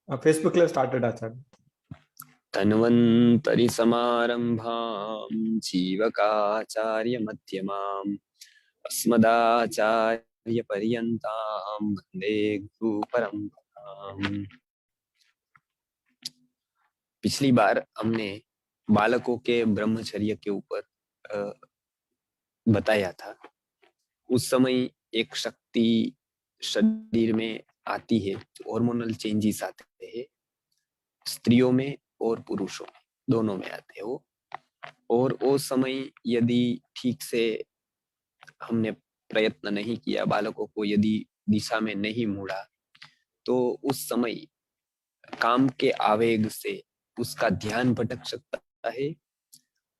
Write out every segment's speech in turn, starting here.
फेसबुकला स्टार्टेड आचार्य. धन्वन्तरि समारंभां जीवकाचार्य मध्यमाम् अस्मदाचार्य पर्यन्तां वन्दे गुरु परम्पराम्। पिछली बार हमने बालकों के ब्रह्मचर्य के ऊपर बताया था। उस समय एक शक्ति शरीर में आती है, हार्मोनल चेंजेस आते हैं, स्त्रियों में और पुरुषों में, दोनों में आते हैं वो। और वो समय यदि ठीक से हमने प्रयत्न नहीं किया, बालकों को यदि दिशा में नहीं मोड़ा, तो उस समय काम के आवेग से उसका ध्यान भटक सकता है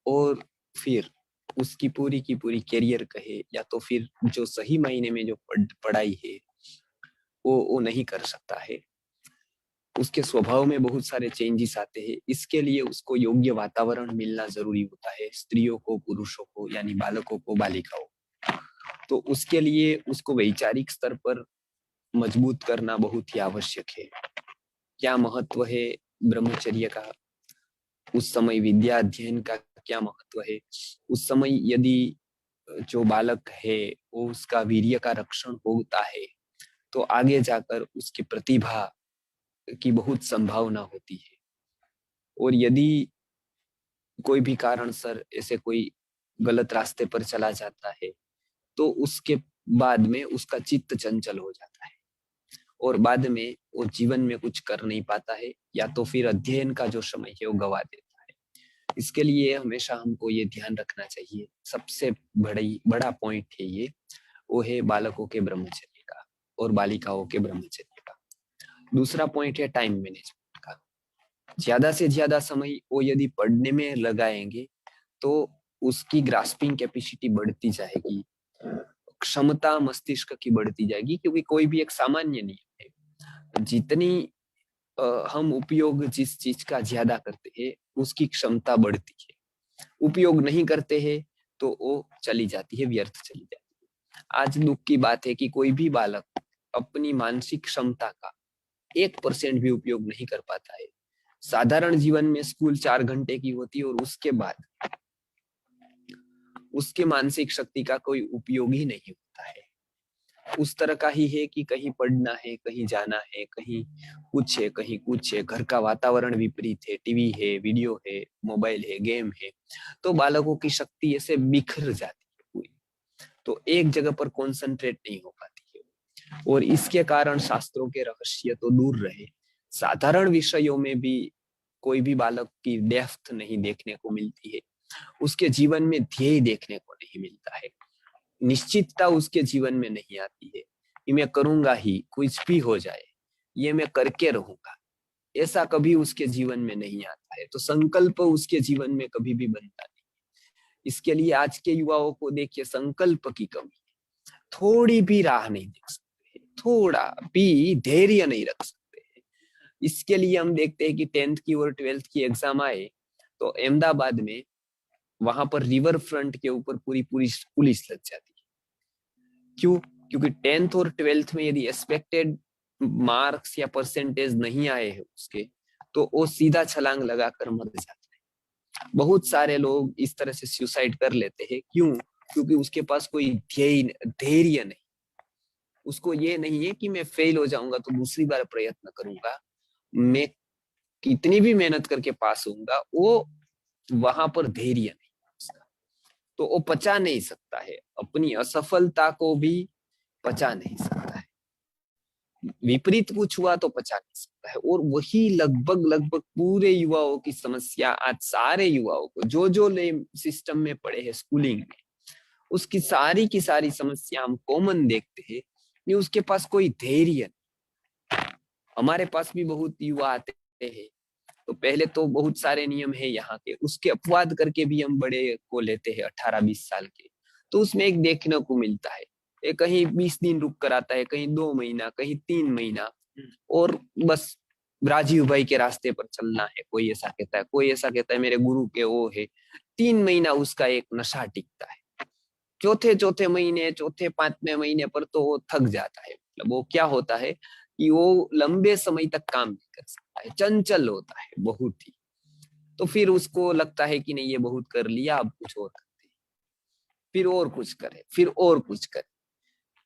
और फिर उसकी पूरी की पूरी करियर कहे या तो फिर जो सही मायने में जो पढ़ाई है वो नहीं कर सकता है। उसके स्वभाव में बहुत सारे चेंजेस आते हैं। इसके लिए उसको योग्य वातावरण मिलना जरूरी होता है, स्त्रियों को, पुरुषों को, यानी बालकों को, बालिकाओं। तो उसके लिए उसको वैचारिक स्तर पर मजबूत करना बहुत ही आवश्यक है। क्या महत्व है ब्रह्मचर्य का, उस समय विद्या अध्ययन का क्या महत्व है, उस समय यदि जो बालक है वो उसका वीर्य का रक्षण होता है तो आगे जाकर उसकी प्रतिभा की बहुत संभावना होती है। और यदि कोई भी कारणसर ऐसे कोई गलत रास्ते पर चला जाता है तो उसके बाद में उसका चित्त चंचल हो जाता है और बाद में वो जीवन में कुछ कर नहीं पाता है, या तो फिर अध्ययन का जो समय है वो गवा देता है। इसके लिए हमेशा हमको ये ध्यान रखना चाहिए। सबसे बड़ा पॉइंट है ये, वो है बालकों के ब्रह्मचर्य का और बालिकाओं के ब्रह्मचर्य का। दूसरा पॉइंट है टाइम मैनेजमेंट का। ज्यादा से ज्यादा समय वो यदि पढ़ने में लगाएंगे तो उसकी ग्रास्पिंग कैपेसिटी बढ़ती जाएगी, क्षमता मस्तिष्क की बढ़ती जाएगी, क्योंकि कोई भी एक सामान्य नियम है, जितनी हम उपयोग जिस चीज का ज्यादा करते हैं उसकी क्षमता बढ़ती है। उपयोग नहीं करते हैं तो वो चली जाती है, व्यर्थ चली जाती है। आज दुख की बात है कि कोई भी बालक अपनी मानसिक क्षमता का 1% भी उपयोग नहीं कर पाता है। साधारण जीवन में स्कूल 4 घंटे की होती है और उसके बाद उसके मानसिक शक्ति का कोई उपयोग ही नहीं होता है। उस तरह का ही है कि कहीं पढ़ना है, कहीं जाना है, कहीं कुछ है, कहीं कुछ है, घर का वातावरण विपरीत है, टीवी है, वीडियो है, मोबाइल है, गेम है, तो बालकों की शक्ति ऐसे बिखर जाती है पूरी, तो एक जगह पर कॉन्सेंट्रेट नहीं हो पाती है। और इसके कारण शास्त्रों के रहस्य तो दूर रहे, साधारण विषयों में भी कोई भी बालक की डेप्थ नहीं देखने को मिलती है, उसके जीवन में ध्येय देखने को नहीं मिलता है, निश्चितता उसके जीवन में नहीं आती है कि मैं करूंगा ही, कुछ भी हो जाए ये मैं करके रहूंगा, ऐसा कभी उसके जीवन में नहीं आता है। तो संकल्प उसके जीवन में कभी भी बनता नहीं। इसके लिए आज के युवाओं को देखिए, संकल्प की कमी, थोड़ी भी राह नहीं देख सकते, थोड़ा भी धैर्य नहीं रख सकते हैं। इसके लिए हम देखते हैं कि 10th की और 12th की एग्जाम आए तो अहमदाबाद में वहां पर रिवर फ्रंट के ऊपर पूरी पूरी पुलिस लग जाती है। क्यों? क्योंकि 10th और 12th में यदि एक्सपेक्टेड मार्क्स या परसेंटेज नहीं आए हैं उसके, तो वो सीधा छलांग लगाकर मर जाता है। बहुत सारे लोग इस तरह से सुसाइड कर लेते हैं। क्यों? क्योंकि उसके पास कोई धैर्य नहीं। उसको ये नहीं है कि मैं फेल हो जाऊंगा तो दूसरी बार प्रयत्न करूंगा, मैं कितनी भी मेहनत करके पास होऊंगा, वो वहां पर धैर्य नहीं उसका, तो वो पचा नहीं सकता है, अपनी असफलता को भी पचा नहीं सकता है। विपरीत कुछ हुआ तो पचा नहीं सकता है। और वही लगभग लगभग पूरे युवाओं की समस्या, आज सारे युवाओं को जो जो ले सिस्टम में पड़े हैं स्कूलिंग में, उसकी सारी की सारी समस्या हम कॉमन देखते हैं कि उसके पास कोई धैर्य नहीं। हमारे पास भी बहुत युवा आते हैं, तो पहले तो बहुत सारे नियम है यहाँ के, उसके अपवाद करके भी हम बड़े को लेते हैं 18-20 साल के, तो उसमें एक देखने को मिलता है, ये कहीं 20 दिन रुक कर आता है, कहीं 2 महीना, कहीं 3 महीना, और बस राजीव भाई के रास्ते पर चलना है। कोई ऐसा कहता है, कोई ऐसा कहता है मेरे गुरु के वो है। 3 महीना उसका एक नशा टिकता है, चौथे चौथे महीने, चौथे 5वें महीने पर तो वो थक जाता है। मतलब वो क्या होता है कि वो लंबे समय तक काम नहीं कर सकता है, चंचल होता है बहुत ही। तो फिर उसको लगता है कि नहीं ये बहुत कर लिया, अब कुछ और करते हैं, फिर और कुछ करे, फिर और कुछ करे।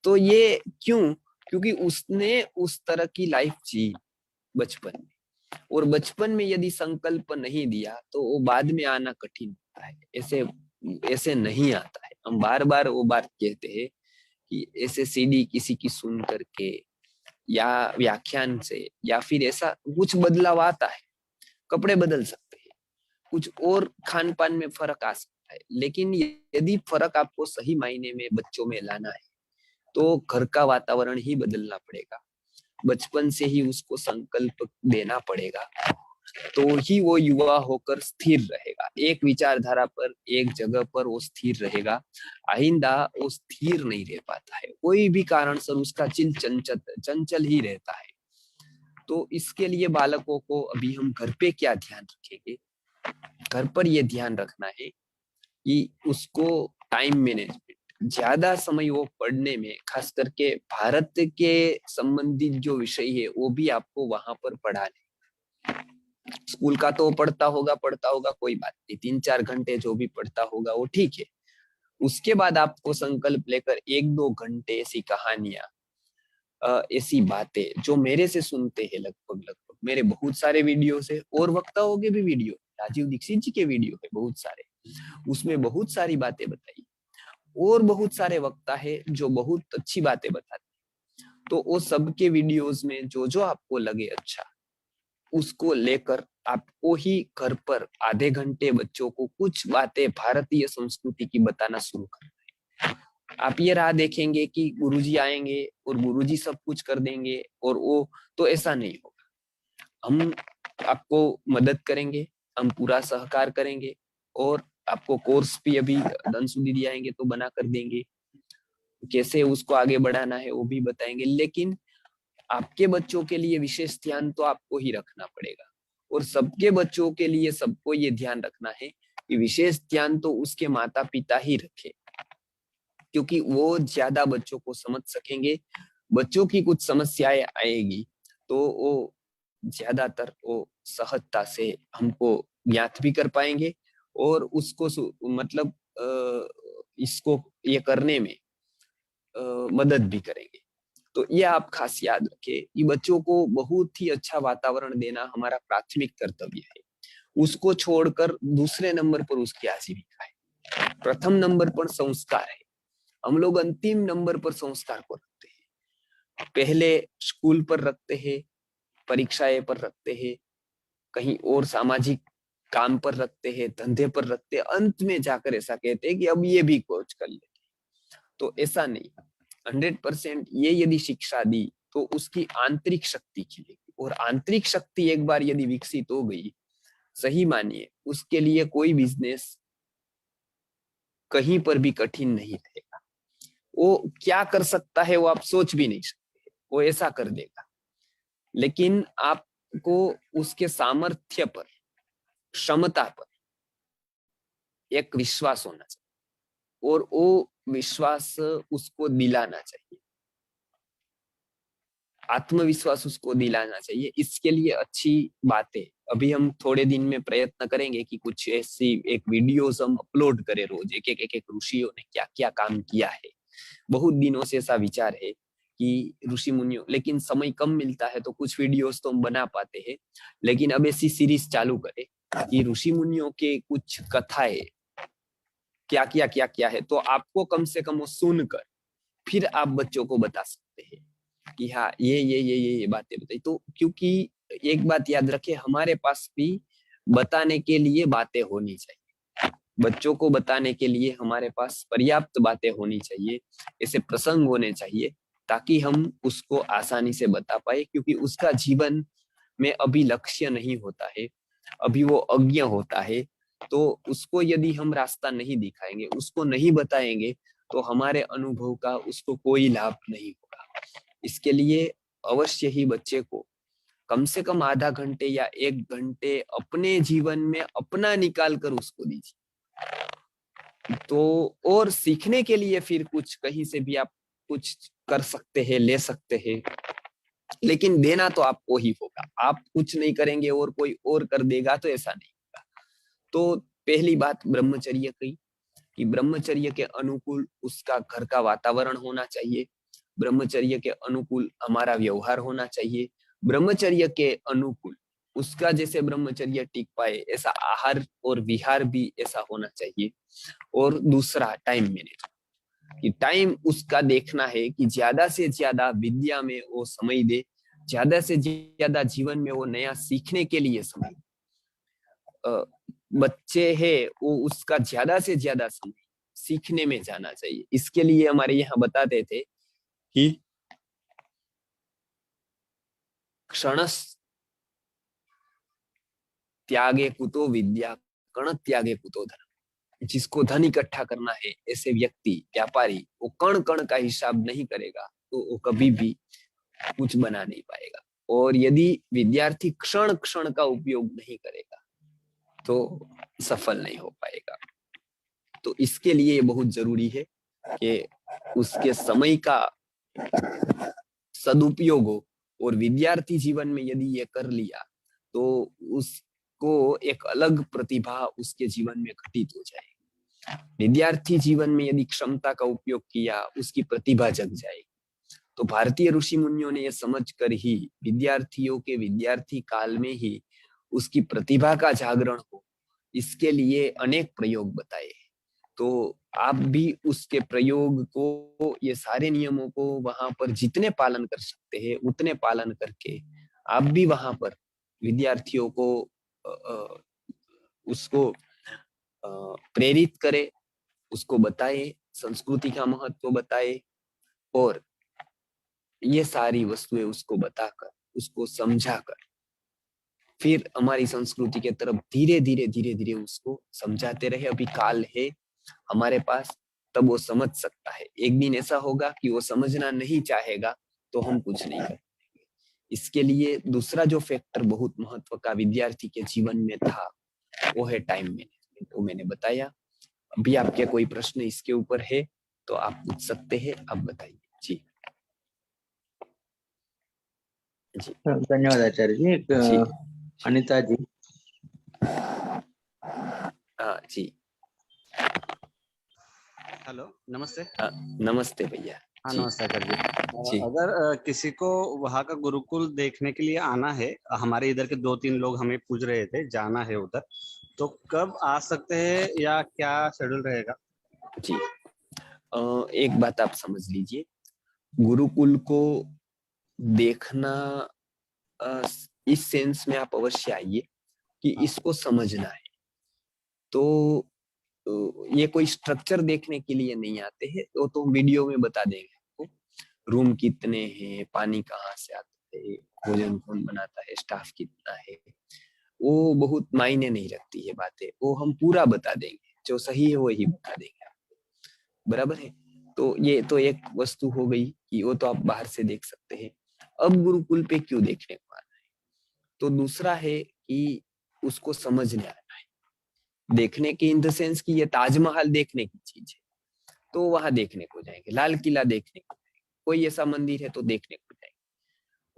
तो ये क्यों? क्योंकि उसने उस तरह की लाइफ जी बचपन में, और बचपन में यदि संकल्प नहीं दिया तो वो बाद में आना कठिन होता है। ऐसे ऐसे नहीं आता है। हम बार बार वो बात कहते हैं कि ऐसे सीडी किसी की सुन करके या व्याख्यान से या फिर ऐसा कुछ बदलाव आता है। कपड़े बदल सकते हैं, कुछ और खान पान में फर्क आ सकता है, लेकिन यदि फर्क आपको सही मायने में बच्चों में लाना है तो घर का वातावरण ही बदलना पड़ेगा। बचपन से ही उसको संकल्प देना पड़ेगा, तो ही वो युवा होकर स्थिर रहेगा, एक विचारधारा पर, एक जगह पर वो स्थिर रहेगा। आइंदा वो स्थिर नहीं रह पाता है, कोई भी कारण से उसका चिल चंचल चंचल ही रहता है। तो इसके लिए बालकों को अभी हम घर पे क्या ध्यान रखेंगे? घर पर ये ध्यान रखना है कि उसको टाइम मैनेजमेंट, ज्यादा समय वो पढ़ने में, खास करके भारत के संबंधित जो विषय है वो भी आपको वहां पर पढ़ाने। स्कूल का तो पढ़ता होगा कोई बात नहीं, 3-4 घंटे जो भी पढ़ता होगा वो ठीक है। उसके बाद आपको संकल्प लेकर 1-2 घंटे ऐसी कहानियां, ऐसी बातें जो मेरे से सुनते हैं, लगभग लगभग मेरे बहुत सारे वीडियो है, और वक्ताओं के भी वीडियो, राजीव दीक्षित जी के वीडियो है बहुत सारे, उसमें बहुत सारी बातें बताई। और बहुत सारे वक्ता है जो बहुत अच्छी बातें बताते। तो वो सबके वीडियोस में जो जो आपको लगे अच्छा, उसको लेकर आपको ही घर पर आधे घंटे बच्चों को कुछ बातें भारतीय संस्कृति की बताना शुरू कर। आप ये राह देखेंगे कि गुरुजी आएंगे और गुरुजी सब कुछ कर देंगे और वो, तो ऐसा नहीं होगा। हम आपको मदद करेंगे, हम पूरा सहकार करेंगे, और आपको कोर्स भी अभी धनसु दीदी आएंगे तो बना कर देंगे, कैसे उसको आगे बढ़ाना है वो भी बताएंगे। लेकिन आपके बच्चों के लिए विशेष ध्यान तो आपको ही रखना पड़ेगा, और सबके बच्चों के लिए सबको ये ध्यान रखना है कि विशेष ध्यान तो उसके माता पिता ही रखे, क्योंकि वो ज्यादा बच्चों को समझ सकेंगे। बच्चों की कुछ समस्याएं आएगी तो वो ज्यादातर वो सहजता से हमको ज्ञात भी कर पाएंगे, और उसको मतलब इसको ये करने में मदद भी करेंगे। तो ये आप खास याद रखें कि बच्चों को बहुत ही अच्छा वातावरण देना हमारा प्राथमिक कर्तव्य है। उसको छोड़कर दूसरे नंबर पर उसकी आजीविका है, प्रथम नंबर पर संस्कार है। हम लोग अंतिम नंबर पर संस्कार को रखते हैं, पहले स्कूल पर रखते हैं, परीक्षाएं पर रखते हैं, कहीं और सामाजिक काम पर रखते हैं, धंधे पर रखते हैं, अंत में जाकर ऐसा कहते हैं कि अब ये भी कोच कर ले। तो ऐसा नहीं, 100% ये यदि शिक्षा दी तो उसकी आंतरिक शक्ति खिलेगी, और आंतरिक शक्ति एक बार यदि विकसित हो गई, सही मानिए उसके लिए कोई बिजनेस कहीं पर भी कठिन नहीं रहेगा। वो क्या कर सकता है वो आप सोच भी नहीं सकते, वो ऐसा कर देगा। लेकिन आपको उसके सामर्थ्य पर, क्षमता पर एक विश्वास होना चाहिए, और वो विश्वास उसको दिलाना चाहिए, आत्मविश्वास उसको दिलाना चाहिए। इसके लिए अच्छी बातें अभी हम थोड़े दिन में प्रयत्न करेंगे कि कुछ ऐसी एक वीडियोस हम अपलोड करें रोज, एक ऋषियों ने क्या क्या काम किया है। बहुत दिनों से ऐसा विचार है कि ऋषि मुनियों, लेकिन समय कम मिलता है तो कुछ वीडियोस तो हम बना पाते हैं, लेकिन अब ऐसी सीरीज चालू करें कि ऋषि मुनियों के कुछ कथाएं क्या क्या है, तो आपको कम से कम वो सुनकर फिर आप बच्चों को बता सकते हैं कि हाँ ये बातें बताई। तो क्योंकि एक बात याद रखे, हमारे पास भी बताने के लिए बातें होनी चाहिए, बच्चों को बताने के लिए हमारे पास पर्याप्त बातें होनी चाहिए, ऐसे प्रसंग होने चाहिए ताकि हम उसको आसानी से बता पाए। क्योंकि उसका जीवन में अभी लक्ष्य नहीं होता है, अभी वो अज्ञ होता है। तो उसको यदि हम रास्ता नहीं दिखाएंगे, उसको नहीं बताएंगे, तो हमारे अनुभव का उसको कोई लाभ नहीं होगा। इसके लिए अवश्य ही बच्चे को कम से कम आधा घंटे या 1 घंटे अपने जीवन में अपना निकाल कर उसको दीजिए। तो और सीखने के लिए फिर कुछ कहीं से भी आप कुछ कर सकते हैं, ले सकते हैं। लेकिन देना तो आपको ही होगा। आप कुछ नहीं करेंगे और कोई और कर देगा, तो ऐसा नहीं होगा। तो पहली बात ब्रह्मचर्य की, कि ब्रह्मचर्य के अनुकूल उसका घर का वातावरण होना चाहिए, ब्रह्मचर्य के अनुकूल हमारा व्यवहार होना चाहिए, ब्रह्मचर्य के अनुकूल उसका जैसे ब्रह्मचर्य टिक पाए ऐसा आहार और विहार भी ऐसा होना चाहिए। और दूसरा टाइम मैनेजमेंट, कि टाइम उसका देखना है कि ज्यादा से ज्यादा विद्या में वो समय दे, ज्यादा से ज्यादा जीवन में वो नया सीखने के लिए समय। बच्चे हैं वो उसका ज्यादा से ज्यादा समय सीखने में जाना चाहिए। इसके लिए हमारे यहाँ बताते थे कि क्षणस त्यागे कुतो विद्या, कण त्यागे कुतो धन। जिसको धन इकट्ठा करना है, ऐसे व्यक्ति व्यापारी वो कण कण का हिसाब नहीं करेगा तो वो कभी भी कुछ बना नहीं पाएगा। और यदि विद्यार्थी क्षण क्षण का उपयोग नहीं करेगा तो सफल नहीं हो पाएगा। तो इसके लिए ये बहुत जरूरी है कि उसके समय का सदुपयोग हो। और विद्यार्थी जीवन में यदि ये कर लिया तो उसको एक अलग प्रतिभा उसके जीवन में घटित हो जाए। विद्यार्थी जीवन में यदि क्षमता का उपयोग किया, उसकी प्रतिभा जग जाए। तो भारतीय ऋषि मुनियों ने यह समझ कर ही विद्यार्थियों के विद्यार्थी काल में ही उसकी प्रतिभा का जागरण हो, इसके लिए अनेक प्रयोग बताए। तो आप भी उसके प्रयोग को, ये सारे नियमों को वहां पर जितने पालन कर सकते हैं उतने पालन करके आप भी वहां पर विद्यार्थियों को उसको प्रेरित करे, उसको बताए, संस्कृति का महत्व बताए, और ये सारी वस्तुएं उसको बताकर, उसको समझाकर फिर हमारी संस्कृति के तरफ धीरे धीरे धीरे धीरे उसको समझाते रहे। अभी काल है हमारे पास, तब वो समझ सकता है। एक दिन ऐसा होगा कि वो समझना नहीं चाहेगा तो हम कुछ नहीं कर पाएंगे। इसके लिए दूसरा जो फैक्टर बहुत महत्व का विद्यार्थी के जीवन में था वो है टाइम मैनेजमेंट। वो मैंने बताया। अभी आपके कोई प्रश्न इसके ऊपर है तो आप पूछ सकते हैं। आप बताइए। जी जी धन्यवाद आचार्य जी। एक जी अनिता जी। हाँ जी। हेलो, नमस्ते। नमस्ते भैया। हाँ, जी नमस्ते आचार्य जी। जी अगर किसी को वहाँ का गुरुकुल देखने के लिए आना है, हमारे इधर के 2-3 लोग हमें पूछ रहे थे, जाना है उधर, तो कब आ सकते हैं या क्या शेड्यूल रहेगा? जी। एक बात आप समझ लीजिए, गुरुकुल को देखना इस सेंस में आप अवश्य आइए कि इसको समझना है। तो ये कोई स्ट्रक्चर देखने के लिए नहीं आते हैं, तो हम वीडियो में बता देंगे आपको रूम कितने हैं, पानी कहाँ से आता है, भोजन कौन बनाता है, स्टाफ कितना है। वो बहुत मायने नहीं रखती है बातें, वो हम पूरा बता देंगे, जो सही है वही बता देंगे आपको। बराबर है। तो ये तो एक वस्तु हो गई कि वो तो आप बाहर से देख सकते हैं। अब गुरुकुल पे क्यों देखने को आना है, तो दूसरा है कि उसको समझने आना है। देखने की इन द सेंस कि ये ताजमहल देखने की चीज है तो वहां देखने को जाएंगे, लाल किला देखने को जाएंगे, कोई ऐसा मंदिर है तो देखने को जाएंगे,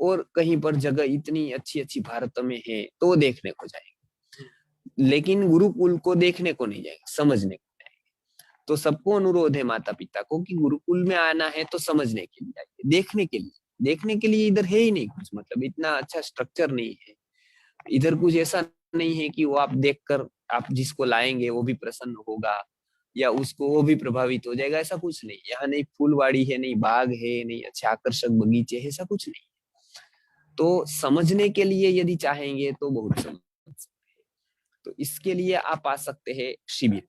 और कहीं पर जगह इतनी अच्छी अच्छी भारत में है तो देखने को जाएंगे। लेकिन गुरुकुल को देखने को नहीं जाएंगे, समझने को जाएंगे। तो सबको अनुरोध है माता पिता को कि गुरुकुल में आना है तो समझने के लिए आइए, देखने के लिए इधर है ही नहीं कुछ, मतलब इतना अच्छा स्ट्रक्चर नहीं है इधर। कुछ ऐसा नहीं है कि वो आप देखकर आप जिसको लाएंगे वो भी प्रसन्न होगा या उसको वो भी प्रभावित हो जाएगा, ऐसा कुछ नहीं। यहाँ नहीं फूलवाड़ी है, नहीं बाग है, नहीं अच्छे आकर्षक बगीचे है, ऐसा कुछ नहीं। तो समझने के लिए यदि चाहेंगे तो बहुत समझ सकते हैं। तो इसके लिए आप आ सकते हैं शिविर।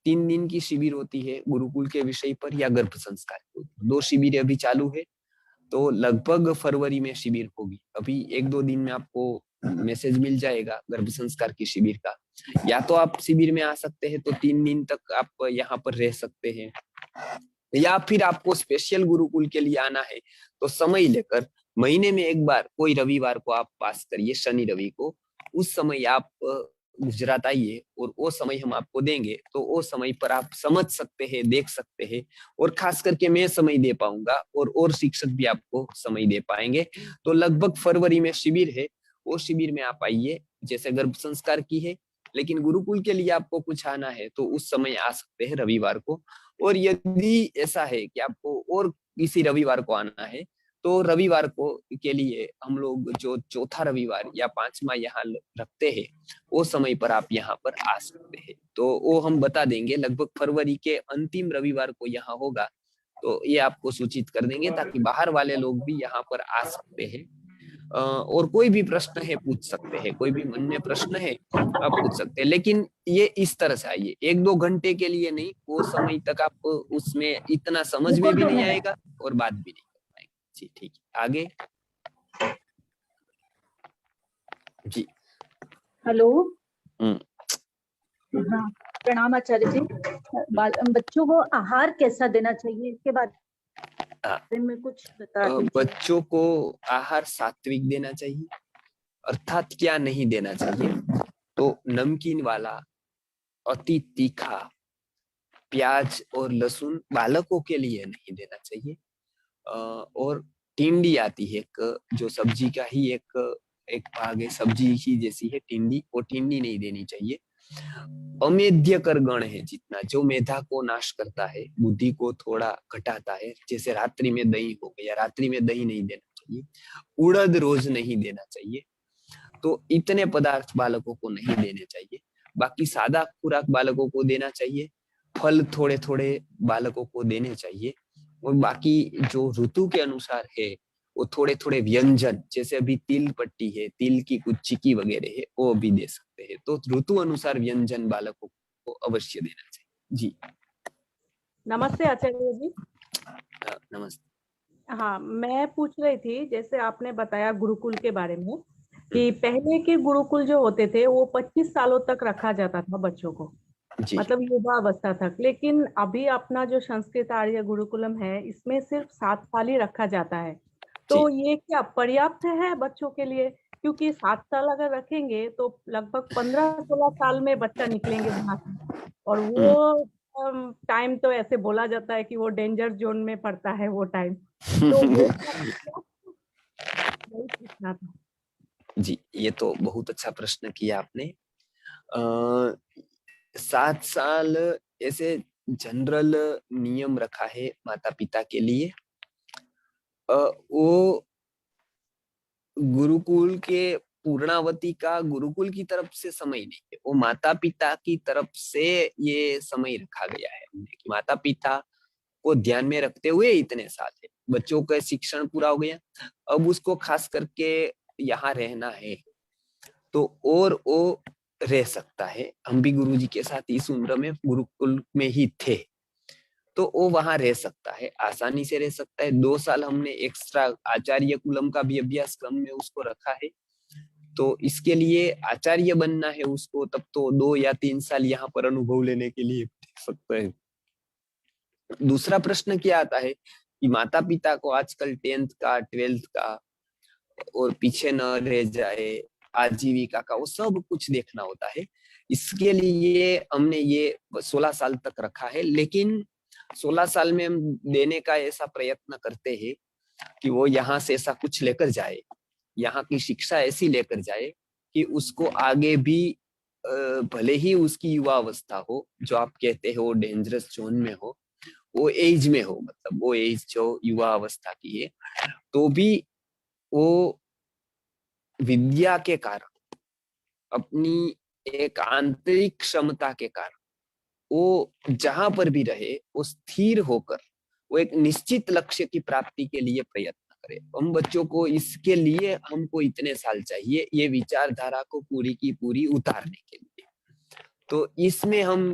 3 दिन की शिविर होती है गुरुकुल के विषय पर या गर्भ संस्कार की। 2 शिविर अभी चालू है, तो लगभग फरवरी में शिविर होगी। अभी 1-2 दिन में आपको मैसेज मिल जाएगा गर्भ संस्कार की शिविर का। या तो आप शिविर में आ सकते हैं तो 3 दिन तक आप यहाँ पर रह सकते हैं, या फिर आपको स्पेशल गुरुकुल के लिए आना है तो समय लेकर महीने में एक बार कोई रविवार को आप पास करिए, शनि रवि को। उस समय आप गुजरात आइए और वो समय हम आपको देंगे, तो वो समय पर आप समझ सकते हैं, देख सकते हैं, और खास करके मैं समय दे पाऊंगा और शिक्षक भी आपको समय दे पाएंगे। तो लगभग फरवरी में शिविर है, वो शिविर में आप आइए। जैसे गर्भ संस्कार की है, लेकिन गुरुकुल के लिए आपको कुछ आना है तो उस समय आ सकते हैं रविवार को। और यदि ऐसा है कि आपको और किसी रविवार को आना है, तो रविवार को के लिए हम लोग जो चौथा रविवार या पांचवा यहाँ रखते हैं, वो समय पर आप यहाँ पर आ सकते हैं। तो वो हम बता देंगे, लगभग फरवरी के अंतिम रविवार को यहाँ होगा, तो ये आपको सूचित कर देंगे ताकि बाहर वाले लोग भी यहाँ पर आ सकते हैं। और कोई भी प्रश्न है पूछ सकते हैं, कोई भी मन में प्रश्न है आप पूछ सकते हैं, लेकिन ये इस तरह से आइए, 1-2 घंटे के लिए नहीं, वो समय तक आप उसमें इतना समझ में भी नहीं आएगा और बात भी नहीं कर पाएंगे। जी ठीक है, आगे। जी हेलो। हम्म। हाँ, प्रणाम आचार्य जी। बच्चों को आहार कैसा देना चाहिए, इसके बारे में कुछ बता दीजिए। बच्चों को आहार सात्विक देना चाहिए। अर्थात क्या नहीं देना चाहिए, तो नमकीन वाला, अति तीखा, प्याज और लहसुन बालकों के लिए नहीं देना चाहिए। और टिंडी आती है एक, जो सब्जी का ही एक भाग है, सब्जी ही जैसी है टिंडी, वो टिंडी नहीं देनी चाहिए। अमेध्यकर गण है जितना, जो मेधा को नाश करता है, बुद्धि को थोड़ा घटाता है, जैसे रात्रि में दही हो गया, रात्रि में दही नहीं देना चाहिए। उड़द रोज नहीं देना चाहिए। तो इतने पदार्थ बालकों को नहीं देने चाहिए। बाकी सादा खुराक बालकों को देना चाहिए, फल थोड़े थोड़े बालकों को देने चाहिए। और बाकी जो ऋतु के अनुसार है, वो थोड़े थोड़े व्यंजन, जैसे अभी तिल पट्टी है, तिल की कुछ चिक्की वगैरह है, वो भी दे सकते हैं। तो ऋतु अनुसार व्यंजन बालकों को अवश्य देना चाहिए। जी नमस्ते आचार्य जी। नमस्ते। हाँ, मैं पूछ रही थी, जैसे आपने बताया गुरुकुल के बारे में, कि पहले के गुरुकुल जो होते थे वो 25 सालों तक रखा जाता था बच्चों को, जी मतलब युवा अवस्था तक। लेकिन अभी अपना जो संस्कृत आर्य गुरुकुलम है, इसमें सिर्फ 7 साल ही रखा जाता है। तो ये क्या पर्याप्त है बच्चों के लिए? क्योंकि 7 साल अगर रखेंगे तो लगभग 15-16 साल में बच्चा निकलेंगे वहां से, और वो टाइम तो ऐसे बोला जाता है कि वो डेंजर जोन में पड़ता है वो टाइम। तो वो वही पूछना था। जी, ये तो बहुत अच्छा प्रश्न किया आपने। 7 साल ऐसे जनरल नियम रखा है माता पिता के लिए। वो गुरुकुल के पूर्णावती का गुरुकुल की तरफ से समय नहीं है, वो माता पिता की तरफ से ये समय रखा गया है हमने, कि माता पिता को ध्यान में रखते हुए इतने साल है, बच्चों का शिक्षण पूरा हो गया, अब उसको खास करके यहाँ रहना है, तो और वो रह सकता है। हम भी गुरुजी के साथ इस उम्र में गुरुकुल में ही थे, तो वो वहां रह सकता है, आसानी से रह सकता है। 2 साल हमने एक्स्ट्रा आचार्य कुलम का भी अभ्यास क्रम में उसको रखा है, तो इसके लिए आचार्य बनना है उसको, तब तो 2 या 3 साल यहाँ पर अनुभव लेने के लिए सकता है। दूसरा प्रश्न क्या आता है कि माता पिता को आजकल 10th का 12th का और पीछे न रह जाए, आजीविका का, वो सब कुछ देखना होता है। इसके लिए हमने ये 16 साल तक रखा है, लेकिन 16 साल में हम देने का ऐसा प्रयत्न करते हैं कि वो यहाँ से ऐसा कुछ लेकर जाए, यहाँ की शिक्षा ऐसी लेकर जाए कि उसको आगे भी भले ही उसकी युवा अवस्था हो, जो आप कहते हो डेंजरस जोन में हो, वो एज में हो, मतलब वो एज जो युवा अवस्था की है, तो भी वो विद्या के कारण, अपनी एक आंतरिक क्षमता के कारण, वो जहां पर भी रहे वो स्थिर होकर वो एक निश्चित लक्ष्य की प्राप्ति के लिए प्रयत्न करे। हम बच्चों को इसके लिए हमको इतने साल चाहिए, ये विचारधारा को पूरी की पूरी उतारने के लिए। तो इसमें हम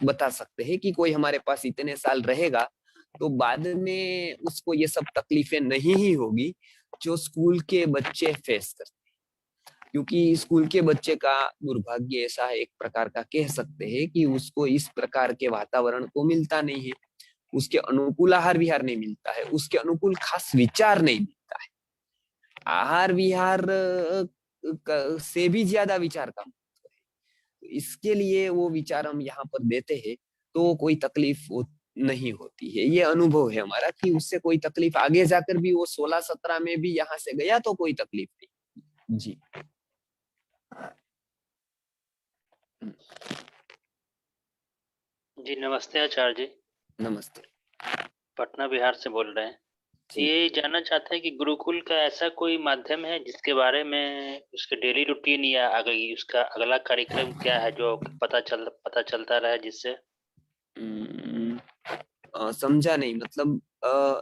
बता सकते हैं कि कोई हमारे पास इतने साल रहेगा तो बाद में उसको ये सब तकलीफें नहीं ही होगी जो स्कूल के बच्चे फेस करते हैं। क्योंकि स्कूल के बच्चे का दुर्भाग्य ऐसा है, एक प्रकार का कह सकते हैं, कि उसको इस प्रकार के वातावरण को मिलता नहीं है, उसके अनुकूल आहार विहार नहीं मिलता है, उसके अनुकूल खास विचार नहीं मिलता है। आहार विहार से भी ज्यादा विचार का, इसके लिए वो विचार हम यहाँ पर देते हैं, तो कोई तकलीफ नहीं होती है। ये अनुभव है हमारा कि उससे कोई तकलीफ आगे जाकर भी, वो 16-17 में भी यहाँ से गया तो कोई तकलीफ नहीं। जी जी नमस्ते आचार्य जी। नमस्ते। पटना बिहार से बोल रहे हैं। जी। ये जानना चाहते हैं कि गुरुकुल का ऐसा कोई माध्यम है जिसके बारे में उसके डेली रूटीन या आगे उसका अगला कार्यक्रम क्या है जो पता चलता रहे जिससे? समझा नहीं, मतलब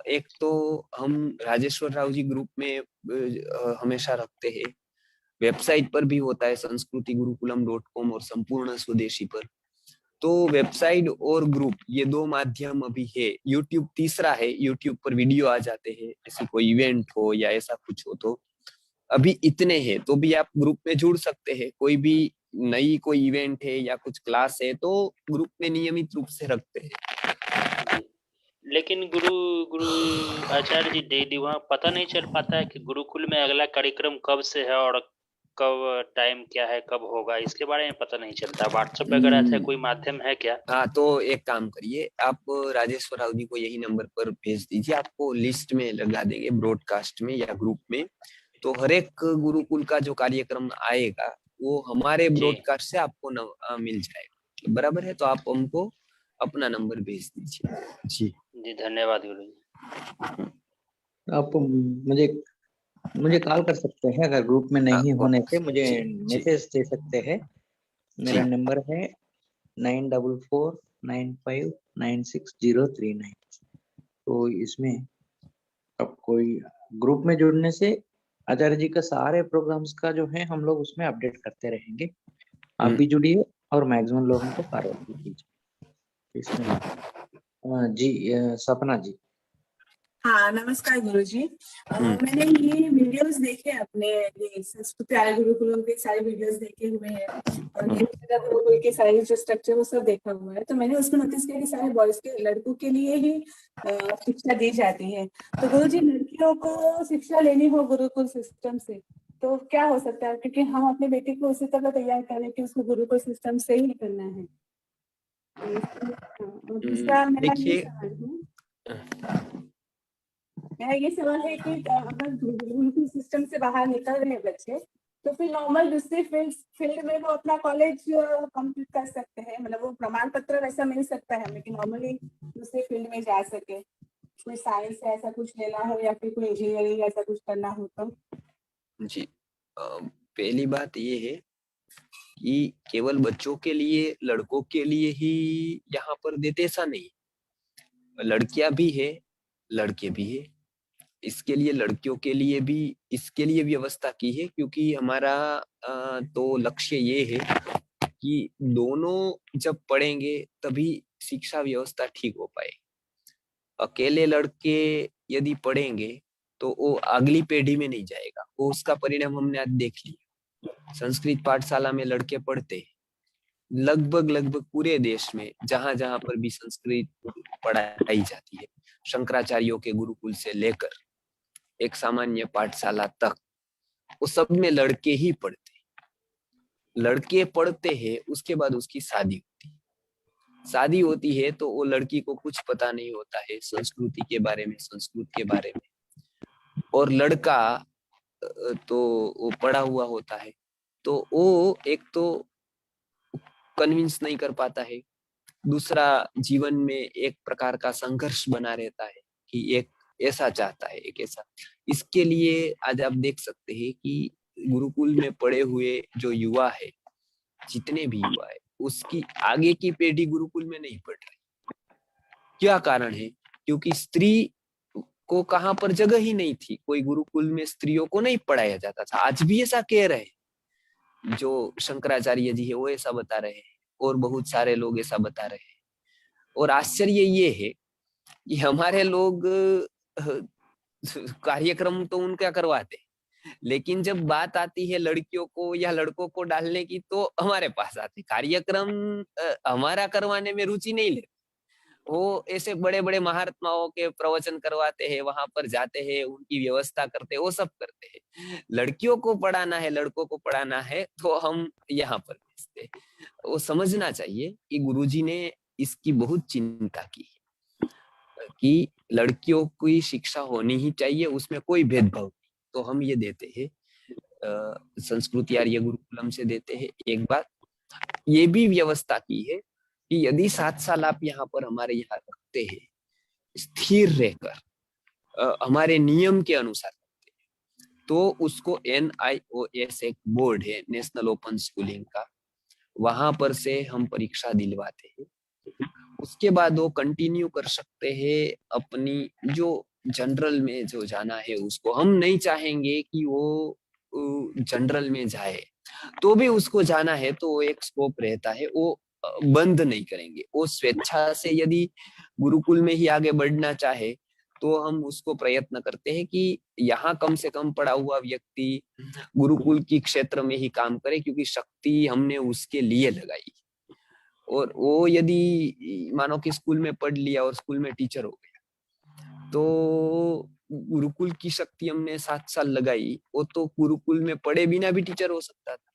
एक तो हम राजेश्वर राव जी ग्रुप में हमेशा रखते हैं। वेबसाइट पर भी होता है संस्कृति गुरुकुलम.com और संपूर्ण स्वदेशी पर। तो वेबसाइट और ग्रुप ये दो माध्यम अभी है। यूट्यूब तीसरा है, यूट्यूब पर वीडियो आ जाते हैं, ऐसी कोई इवेंट हो या ऐसा कुछ हो तो अभी इतने हैं। तो भी आप ग्रुप में जुड़ सकते हैं। कोई भी नई कोई इवेंट है या कुछ क्लास है तो ग्रुप में नियमित रूप से रखते हैं। लेकिन गुरु आचार्य जी डेली वहाँ पता नहीं चल पाता है कि गुरुकुल में अगला कार्यक्रम कब से है और कब टाइम क्या है, कब होगा, इसके बारे में पता नहीं चलता। व्हाट्सएप वगैरह से कोई माध्यम है क्या? हाँ, तो एक काम करिए, आप राजेश्वर राव जी को यही नंबर पर भेज दीजिए, आपको लिस्ट में लगा देंगे ब्रॉडकास्ट में या ग्रुप में। तो हर एक गुरुकुल का जो कार्यक्रम आएगा वो हमारे ब्रॉडकास्ट से आपको मिल जाएगा। बराबर है, तो आप हमको अपना नंबर भेज दीजिए। जी जी धन्यवाद गुरु जी। आप मुझे कॉल कर सकते हैं, अगर ग्रुप में नहीं होने से मुझे मैसेज दे सकते हैं। मेरा नंबर है 9449596039। तो इसमें अब कोई ग्रुप में जुड़ने से आचार्य जी का सारे प्रोग्राम्स का जो है हम लोग उसमें अपडेट करते रहेंगे। आप भी जुड़िए और मैक्सिमम लोगों को फॉरवर्ड कीजिए इसमें। जी सपना जी। हाँ नमस्कार गुरुजी। मैंने ये वीडियोस देखे अपने, ये संस्कृत आर्य गुरुकुलों के सारे वीडियोस देखे हुए हैं और गुरुकुल के सारे जो स्ट्रक्चर वो सब देखा हुआ है। तो मैंने उसको नोटिस किया कि सारे बॉयज के लड़कों के लिए ही शिक्षा दी जाती है। तो गुरुजी लड़कियों को शिक्षा लेनी हो गुरुकुल सिस्टम से तो क्या हो सकता है? क्योंकि हम अपने बेटे को उसी तरह तैयार करें कि उसको गुरुकुल सिस्टम से ही करना है। दूसरा मेरा ये सवाल है कि अगर गुरुकुल सिस्टम से बाहर निकल रहे हैं बच्चे तो फिर नॉर्मल दूसरे फील्ड में वो अपना कॉलेज कंप्लीट कर सकते हैं, मतलब वो प्रमाण पत्र वैसा मिल सकता है हमें कि नॉर्मली दूसरे फील्ड में जा सके, कोई साइंस से ऐसा कुछ लेना हो या फिर कोई इंजीनियरिंग ऐसा कुछ करना हो तो? जी पहली बात ये है कि केवल बच्चों के लिए, लड़कों के लिए ही यहाँ पर देते ऐसा नहीं, लड़कियां भी है, लड़के भी है। इसके लिए लड़कियों के लिए भी इसके लिए व्यवस्था की है, क्योंकि हमारा तो लक्ष्य ये है कि दोनों जब पढ़ेंगे तभी शिक्षा व्यवस्था ठीक हो पाए। अकेले लड़के यदि पढ़ेंगे तो वो अगली पीढ़ी में नहीं जाएगा, वो उसका परिणाम हमने आज देख लिया। संस्कृत पाठशाला में लड़के पढ़ते हैं, लगभग पूरे देश में जहां जहां पर भी संस्कृत पढ़ाई जाती है, शंकराचार्यों के गुरुकुल से लेकर एक सामान्य पाठशाला तक, वो सब में लड़के ही पढ़ते हैं। लड़के पढ़ते हैं, उसके बाद उसकी शादी होती है। शादी होती है तो वो लड़की को कुछ पता नहीं होता है संस्कृति के बारे में, संस्कृत के बारे में, और लड़का तो वो पढ़ा हुआ होता है, तो वो एक तो कन्विंस नहीं कर पाता है, दूसरा जीवन में एक प्रकार का संघर्ष बना रहता है कि एक ऐसा चाहता है, एक ऐसा। इसके लिए आज आप देख सकते हैं कि गुरुकुल में पढ़े हुए जो युवा है, जितने भी युवा है, उसकी आगे की पीढ़ी गुरुकुल में नहीं पढ़ रही। क्या कारण है? क्योंकि स्त्री को कहां पर जगह ही नहीं थी, कोई गुरुकुल में स्त्रियों को नहीं पढ़ाया जाता था। आज भी ऐसा कह रहे हैं, जो शंकराचार्य जी है वो ऐसा बता रहे हैं और बहुत सारे लोग ऐसा बता रहे हैं। और आश्चर्य ये है कि हमारे लोग कार्यक्रम तो उनका करवाते, लेकिन जब बात आती है लड़कियों को या लड़कों को डालने की तो हमारे पास आते। कार्यक्रम हमारा करवाने में रुचि नहीं लेते, वो ऐसे बड़े बड़े महात्माओं के प्रवचन करवाते हैं, वहां पर जाते हैं, उनकी व्यवस्था करते हैं, वो सब करते हैं। लड़कियों को पढ़ाना है, लड़कों को पढ़ाना है तो हम यहाँ पर समझते, वो समझना चाहिए कि गुरुजी ने इसकी बहुत चिंता की कि लड़कियों की शिक्षा होनी ही चाहिए, उसमें कोई भेदभाव नहीं। तो हम ये देते हैं संस्कृति आर्य गुरुकुलम से देते हैं। एक बात ये भी व्यवस्था की है कि यदि 7 साल आप यहाँ पर हमारे यहाँ रखते हैं स्थिर रहकर हमारे नियम के अनुसार रखते हैं, तो उसको NIOS एक बोर्ड है, नेशनल ओपन स्कूलिंग का, वहां पर से हम परीक्षा दिलवाते हैं। उसके बाद वो कंटिन्यू कर सकते हैं अपनी जो जनरल में जो जाना है उसको। हम नहीं चाहेंगे कि वो जनरल में जाए, तो भी उसको जाना है तो वो एक स्कोप रहता है, वो बंद नहीं करेंगे। वो स्वेच्छा से यदि गुरुकुल में ही आगे बढ़ना चाहे तो हम उसको प्रयत्न करते हैं कि यहाँ कम से कम पढ़ा हुआ व्यक्ति गुरुकुल की क्षेत्र में ही काम करे, क्योंकि शक्ति हमने उसके लिए लगाई। और वो यदि मानो कि स्कूल में पढ़ लिया और स्कूल में टीचर हो गया, तो गुरुकुल की शक्ति हमने 7 साल लगाई, वो तो गुरुकुल में पढ़े बिना भी टीचर हो सकता था।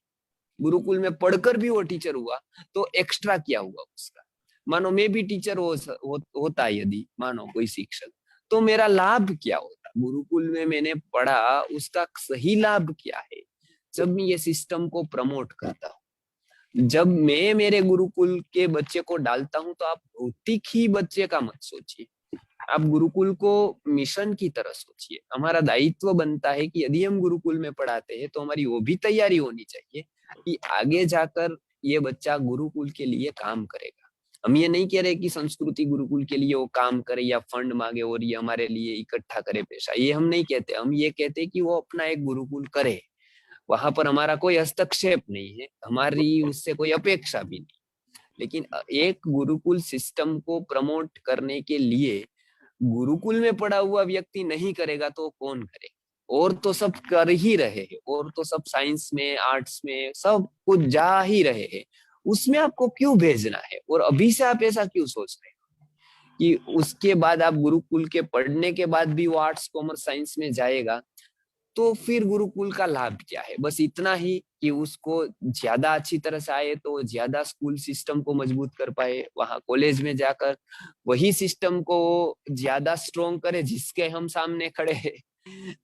गुरुकुल में पढ़कर भी वो टीचर हुआ तो एक्स्ट्रा क्या हुआ उसका। मानो मैं भी टीचर होता यदि मानो कोई शिक्षक, तो मेरा लाभ क्या होता? गुरुकुल में मैंने पढ़ा, उसका सही लाभ क्या है? जब मैं ये सिस्टम को प्रमोट करता हूँ, जब मैं मेरे गुरुकुल के बच्चे को डालता हूँ, तो आप भौतिक ही बच्चे का मत सोचिए, आप गुरुकुल को मिशन की तरह सोचिए। हमारा दायित्व बनता है कि यदि हम गुरुकुल में पढ़ाते हैं तो हमारी वो भी तैयारी होनी चाहिए कि आगे जाकर ये बच्चा गुरुकुल के लिए काम करेगा। हम ये नहीं कह रहे कि संस्कृति गुरुकुल के लिए वो काम करे या फंड मांगे और ये हमारे लिए इकट्ठा करे पैसा, ये हम नहीं कहते। हम ये कहते कि वो अपना एक गुरुकुल करे, वहां पर हमारा कोई हस्तक्षेप नहीं है, हमारी उससे कोई अपेक्षा भी नहीं। लेकिन एक गुरुकुल सिस्टम को प्रमोट करने के लिए गुरुकुल में पढ़ा हुआ व्यक्ति नहीं करेगा तो कौन करेगा? और तो सब कर ही रहे हैं, और तो सब साइंस में आर्ट्स में सब कुछ जा ही रहे हैं, उसमें आपको क्यों भेजना है? और अभी से आप ऐसा क्यों सोच रहे हो कि उसके बाद आप गुरुकुल के पढ़ने के बाद भी वो आर्ट्स कॉमर्स साइंस में जाएगा? तो फिर गुरुकुल का लाभ क्या है? बस इतना ही कि उसको ज्यादा अच्छी तरह से आए तो ज्यादा स्कूल सिस्टम को मजबूत कर पाए, वहां कॉलेज में जाकर वही सिस्टम को ज्यादा स्ट्रोंग करे जिसके हम सामने खड़े हैं।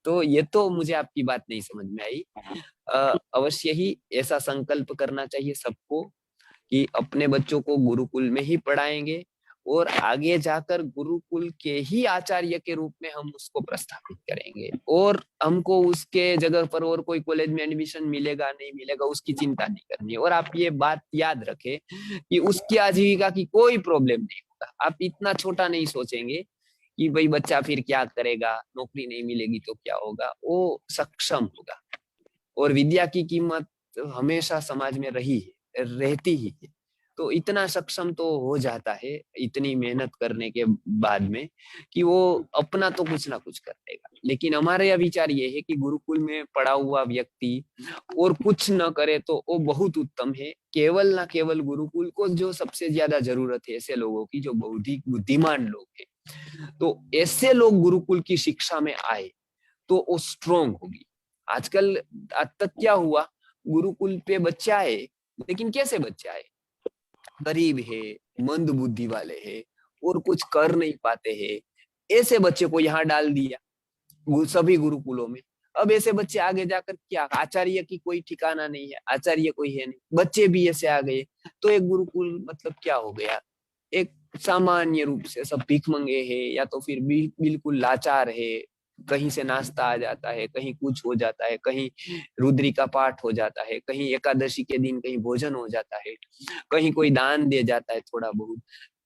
तो ये तो मुझे आपकी बात नहीं समझ में आई। अवश्य ही ऐसा संकल्प करना चाहिए सबको कि अपने बच्चों को गुरुकुल में ही पढ़ाएंगे और आगे जाकर गुरुकुल के ही आचार्य के रूप में हम उसको प्रस्थापित करेंगे, और हमको उसके जगह पर और कोई कॉलेज में एडमिशन मिलेगा नहीं मिलेगा उसकी चिंता नहीं करनी। और आप ये बात याद रखें कि उसकी आजीविका की कोई प्रॉब्लम नहीं होगा। आप इतना छोटा नहीं सोचेंगे कि भाई बच्चा फिर क्या करेगा, नौकरी नहीं मिलेगी तो क्या होगा, वो सक्षम होगा। और विद्या की कीमत हमेशा समाज में रहती ही है। तो इतना सक्षम तो हो जाता है इतनी मेहनत करने के बाद में कि वो अपना तो कुछ ना कुछ कर लेगा। लेकिन हमारे यह विचार ये है कि गुरुकुल में पढ़ा हुआ व्यक्ति और कुछ न करे तो वो बहुत उत्तम है। केवल ना केवल गुरुकुल को जो सबसे ज्यादा जरूरत है ऐसे लोगों की जो बौद्धिक बुद्धिमान लोग हैं, तो ऐसे लोग गुरुकुल की शिक्षा में आए तो वो स्ट्रोंग होगी। आजकल आज तक क्या हुआ, गुरुकुल पे बच्चे आए, लेकिन कैसे बच्चे आए? गरीब है, मंद बुद्धि वाले है और कुछ कर नहीं पाते हैं, ऐसे बच्चे को यहाँ डाल दिया सभी गुरुकुलों में। अब ऐसे बच्चे आगे जाकर क्या, आचार्य की कोई ठिकाना नहीं है, आचार्य कोई है नहीं, बच्चे भी ऐसे आ गए, तो एक गुरुकुल मतलब क्या हो गया? एक सामान्य रूप से सब भिखमंगे है या तो फिर बिल्कुल लाचार है। कहीं से नाश्ता आ जाता है, कहीं कुछ हो जाता है, कहीं रुद्री का पाठ हो जाता है, कहीं एकादशी के दिन कहीं भोजन हो जाता है, कहीं कोई दान दे जाता है थोड़ा बहुत।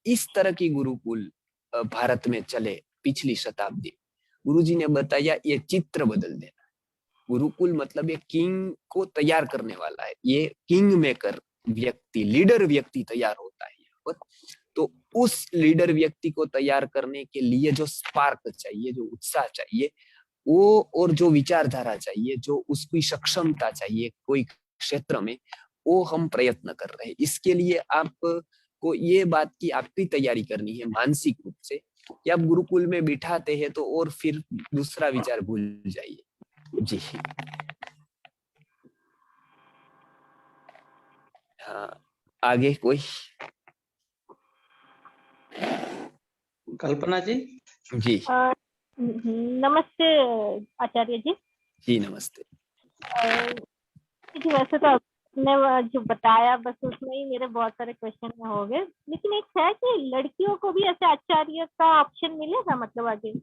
इस तरह की गुरुकुल भारत में चले पिछली शताब्दी। गुरुजी ने बताया ये चित्र बदल देना। गुरुकुल मतलब ये किंग को तैयार करने वाला है, ये किंग मेकर व्यक्ति, लीडर व्यक्ति तैयार होता है यहाँ पर। तो उस लीडर व्यक्ति को तैयार करने के लिए जो स्पार्क चाहिए, जो उत्साह चाहिए, वो और जो विचारधारा चाहिए, जो उसकी सक्षमता चाहिए कोई क्षेत्र में, वो हम प्रयत्न कर रहे हैं। इसके लिए आपको ये बात की आपकी तैयारी करनी है मानसिक रूप से कि आप गुरुकुल में बिठाते हैं तो और फिर दूसरा विचार भूल जाइए। जी हाँ, आगे कोई? कल्पना जी। जी नमस्ते आचार्य जी। जी नमस्ते। जी वैसे तो आपने जो बताया बस उसमें ही मेरे बहुत सारे क्वेश्चन हो गए, लेकिन एक है कि लड़कियों को भी ऐसे आचार्य का ऑप्शन मिलेगा मतलब आगे?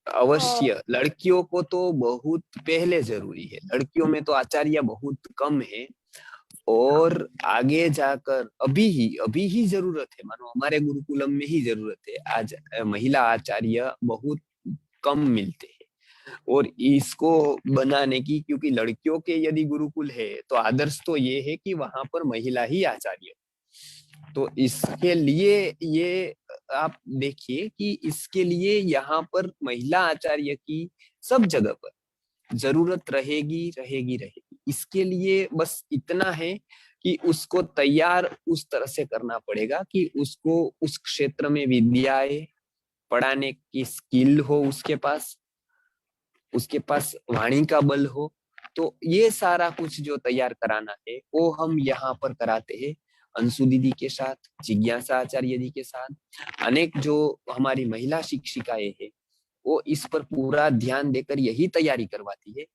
अवश्य, लड़कियों को तो बहुत पहले जरूरी है, लड़कियों में तो आचार्य बहुत कम है और आगे जाकर अभी ही जरूरत है, मानो हमारे गुरुकुलम में ही जरूरत है। आज महिला आचार्य बहुत कम मिलते हैं और इसको बनाने की, क्योंकि लड़कियों के यदि गुरुकुल है तो आदर्श तो ये है कि वहां पर महिला ही आचार्य। तो इसके लिए ये आप देखिए कि इसके लिए यहाँ पर महिला आचार्य की सब जगह पर जरूरत रहेगी रहेगी रहेगी। इसके लिए बस इतना है कि उसको तैयार उस तरह से करना पड़ेगा कि उसको उस क्षेत्र में विद्याएं पढ़ाने की स्किल हो, उसके पास वाणी का बल हो। तो ये सारा कुछ जो तैयार कराना है वो हम यहाँ पर कराते हैं अंशु दीदी के साथ, जिज्ञासा आचार्य जी के साथ। अनेक जो हमारी महिला शिक्षिकाएं हैं वो इस पर पूरा ध्यान देकर यही तैयारी करवाती है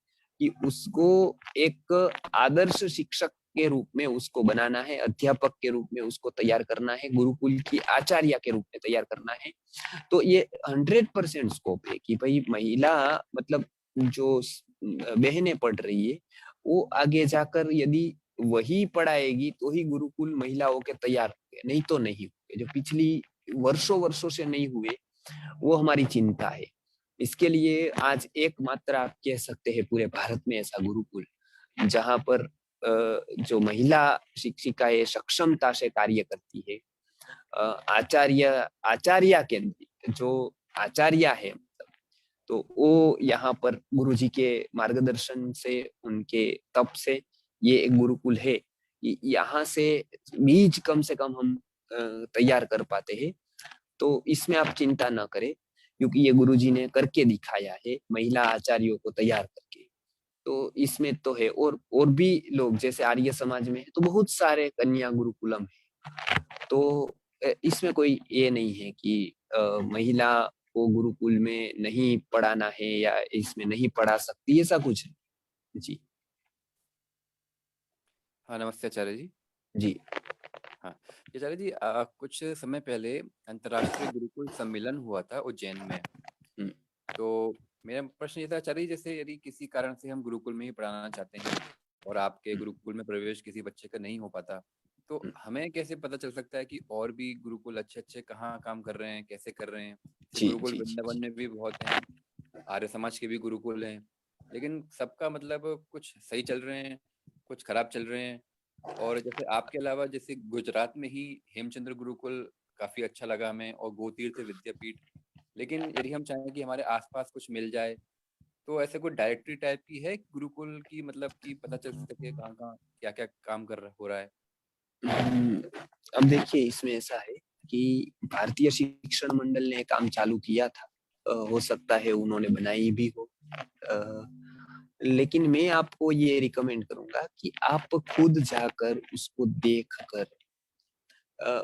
कि उसको एक आदर्श शिक्षक के रूप में उसको बनाना है, अध्यापक के रूप में उसको तैयार करना है, गुरुकुल की आचार्य के रूप में तैयार करना है। तो ये 100% स्कोप है कि भाई महिला मतलब जो बहनें पढ़ रही है वो आगे जाकर यदि वही पढ़ाएगी तो ही गुरुकुल महिलाओं के तैयार होंगे, नहीं तो नहीं होंगे। जो पिछली वर्षों वर्षों से नहीं हुए वो हमारी चिंता है। इसके लिए आज एकमात्र आप कह सकते हैं पूरे भारत में ऐसा गुरुकुल जहां पर जो महिला शिक्षिकाएं सक्षमता से कार्य करती है, आचार्य केंद्रित जो आचार्य है, तो वो यहाँ पर गुरुजी के मार्गदर्शन से, उनके तप से ये एक गुरुकुल है। यहाँ से बीज कम से कम हम तैयार कर पाते हैं। तो इसमें आप चिंता ना करें क्योंकि ये गुरुजी ने करके दिखाया है महिला आचार्यों को तैयार करके। तो इसमें तो है और भी लोग जैसे आर्य समाज में है तो बहुत सारे कन्या गुरुकुलम है। तो इसमें कोई ये नहीं है कि महिला को गुरुकुल में नहीं पढ़ाना है या इसमें नहीं पढ़ा सकती, ऐसा कुछ नहीं जी। हाँ नमस्ते आचार्य जी। जी हाँ आचार्य जी, कुछ समय पहले अंतर्राष्ट्रीय गुरुकुल सम्मेलन हुआ था उज्जैन में। तो मेरा प्रश्न ये था आचार्य जी, जैसे यदि किसी कारण से हम गुरुकुल में ही पढ़ाना चाहते हैं और आपके गुरुकुल में प्रवेश किसी बच्चे का नहीं हो पाता, तो हमें कैसे पता चल सकता है कि और भी गुरुकुल अच्छे अच्छे कहाँ काम कर रहे हैं, कैसे कर रहे हैं? गुरुकुल वृंदावन में भी बहुत हैं, आर्य समाज के भी गुरुकुल हैं, लेकिन सबका मतलब कुछ सही चल रहे हैं, कुछ खराब चल रहे हैं। और जैसे आपके अलावा जैसे गुजरात में ही हेमचंद्र गुरुकुल काफी अच्छा लगा हमें और गोतीर्थ विद्यापीठ, लेकिन यदि हम चाहें कि हमारे आसपास कुछ मिल जाए तो ऐसे कोई डायरेक्टरी टाइप की है गुरुकुल की, मतलब कि पता चल सके कहाँ कहाँ क्या क्या काम हो रहा है? अब देखिए इसमें ऐसा है कि भारतीय शिक्षण मंडल ने काम चालू किया था, हो सकता है उन्होंने बनाई भी हो, लेकिन मैं आपको ये रिकमेंड करूंगा कि आप खुद जाकर उसको देखकर